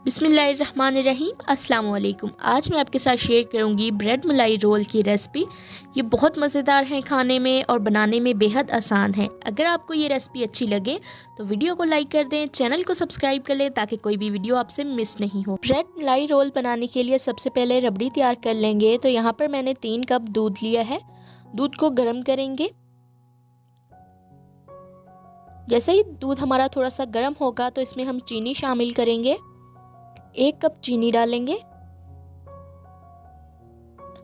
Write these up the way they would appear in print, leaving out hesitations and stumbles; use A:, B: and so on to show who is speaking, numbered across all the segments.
A: बिस्मिल्लाहिर्रहमानिर्रहीम अस्सलाम वालेकुम। आज मैं आपके साथ शेयर करूंगी ब्रेड मलाई रोल की रेसिपी। ये बहुत मज़ेदार है खाने में और बनाने में बेहद आसान है। अगर आपको ये रेसिपी अच्छी लगे तो वीडियो को लाइक कर दें, चैनल को सब्सक्राइब कर लें ताकि कोई भी वीडियो आपसे मिस नहीं हो। ब्रेड मलाई रोल बनाने के लिए सबसे पहले रबड़ी तैयार कर लेंगे। तो यहाँ पर मैंने 3 कप दूध लिया है। दूध को गर्म करेंगे। जैसे ही दूध हमारा थोड़ा सा गर्म होगा तो इसमें हम चीनी शामिल करेंगे। 1 कप चीनी डालेंगे।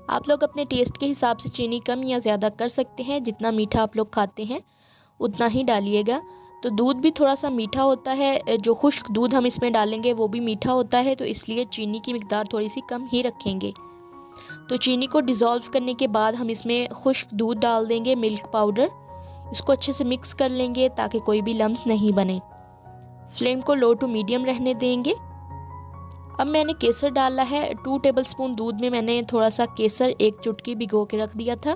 A: आप लोग अपने टेस्ट के हिसाब से चीनी कम या ज़्यादा कर सकते हैं। जितना मीठा आप लोग खाते हैं उतना ही डालिएगा। तो दूध भी थोड़ा सा मीठा होता है, जो खुश्क दूध हम इसमें डालेंगे वो भी मीठा होता है, तो इसलिए चीनी की मिकदार थोड़ी सी कम ही रखेंगे। तो चीनी को डिज़ोल्व करने के बाद हम इसमें खुश्क दूध डाल देंगे, मिल्क पाउडर। इसको अच्छे से मिक्स कर लेंगे ताकि कोई भी लम्स नहीं बने। फ्लेम को लो टू मीडियम रहने देंगे। अब मैंने केसर डाला है। 2 टेबलस्पून दूध में मैंने थोड़ा सा केसर 1 चुटकी भिगो के रख दिया था,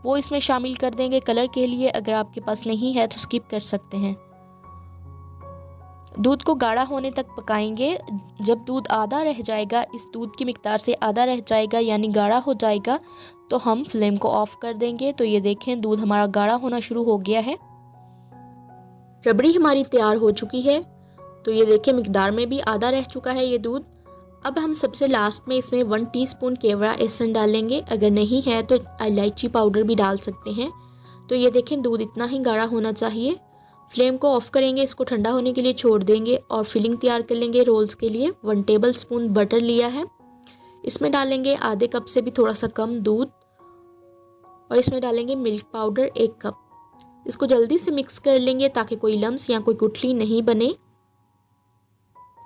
A: वो इसमें शामिल कर देंगे कलर के लिए। अगर आपके पास नहीं है तो स्किप कर सकते हैं। दूध को गाढ़ा होने तक पकाएंगे। जब दूध आधा रह जाएगा, इस दूध की मिकदार से आधा रह जाएगा यानी गाढ़ा हो जाएगा, तो हम फ्लेम को ऑफ कर देंगे। तो ये देखें दूध हमारा गाढ़ा होना शुरू हो गया है। रबड़ी हमारी तैयार हो चुकी है। तो ये देखिए मिकदार में भी आधा रह चुका है ये दूध। अब हम सबसे लास्ट में इसमें 1 टीस्पून केवड़ा एसन डालेंगे। अगर नहीं है तो इलायची पाउडर भी डाल सकते हैं। तो ये देखें दूध इतना ही गाढ़ा होना चाहिए। फ्लेम को ऑफ करेंगे, इसको ठंडा होने के लिए छोड़ देंगे और फिलिंग तैयार कर लेंगे रोल्स के लिए। 1 टेबलस्पून बटर लिया है। इसमें डालेंगे आधे कप से भी थोड़ा सा कम दूध और इसमें डालेंगे मिल्क पाउडर 1 कप। इसको जल्दी से मिक्स कर लेंगे ताकि कोई लम्स या कोई गुठली नहीं बने।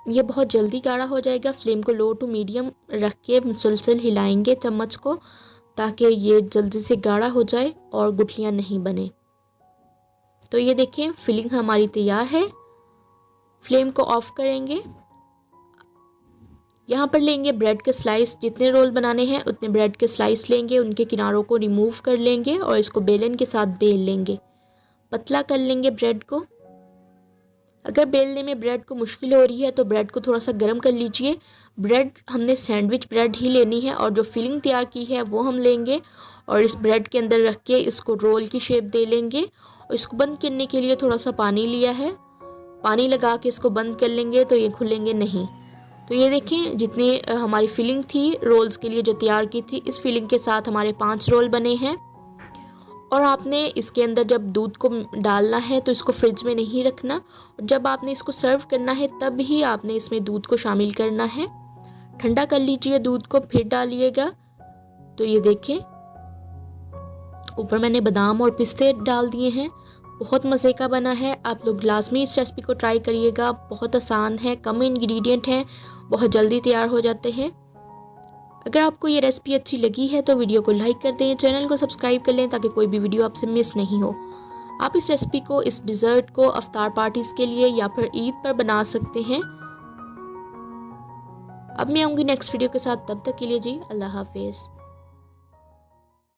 A: ये बहुत जल्दी गाढ़ा हो जाएगा। फ्लेम को लो टू मीडियम रख के मुसलसल हिलाएंगे चम्मच को ताकि ये जल्दी से गाढ़ा हो जाए और गुठलियाँ नहीं बने। तो ये देखिए फिलिंग हमारी तैयार है। फ्लेम को ऑफ करेंगे। यहाँ पर लेंगे ब्रेड के स्लाइस। जितने रोल बनाने हैं उतने ब्रेड के स्लाइस लेंगे, उनके किनारों को रिमूव कर लेंगे और इसको बेलन के साथ बेल लेंगे। पतला कर लेंगे ब्रेड को। अगर बेलने में ब्रेड को मुश्किल हो रही है तो ब्रेड को थोड़ा सा गर्म कर लीजिए। ब्रेड हमने सैंडविच ब्रेड ही लेनी है और जो फिलिंग तैयार की है वो हम लेंगे और इस ब्रेड के अंदर रख के इसको रोल की शेप दे लेंगे। और इसको बंद करने के लिए थोड़ा सा पानी लिया है, पानी लगा के इसको बंद कर लेंगे तो ये खुलेंगे नहीं। तो ये देखें जितनी हमारी फिलिंग थी रोल्स के लिए जो तैयार की थी, इस फिलिंग के साथ हमारे 5 रोल बने हैं। और आपने इसके अंदर जब दूध को डालना है तो इसको फ्रिज में नहीं रखना, और जब आपने इसको सर्व करना है तब ही आपने इसमें दूध को शामिल करना है। ठंडा कर लीजिए दूध को फिर डालिएगा। तो ये देखें ऊपर मैंने बादाम और पिस्ते डाल दिए हैं। बहुत मज़े का बना है। आप लोग लाजमी इस रेसिपी को ट्राई करिएगा। बहुत आसान है, कम इंग्रेडिएंट हैं, बहुत जल्दी तैयार हो जाते हैं। अगर आपको ये रेसिपी अच्छी लगी है तो वीडियो को लाइक कर दें, चैनल को सब्सक्राइब कर लें ताकि कोई भी वीडियो आपसे मिस नहीं हो। आप इस रेसिपी को, इस डिज़र्ट को अफ्तार पार्टीज़ के लिए या फिर ईद पर बना सकते हैं। अब मैं आऊँगी नेक्स्ट वीडियो के साथ, तब तक के लिए जी अल्लाह हाफिज़।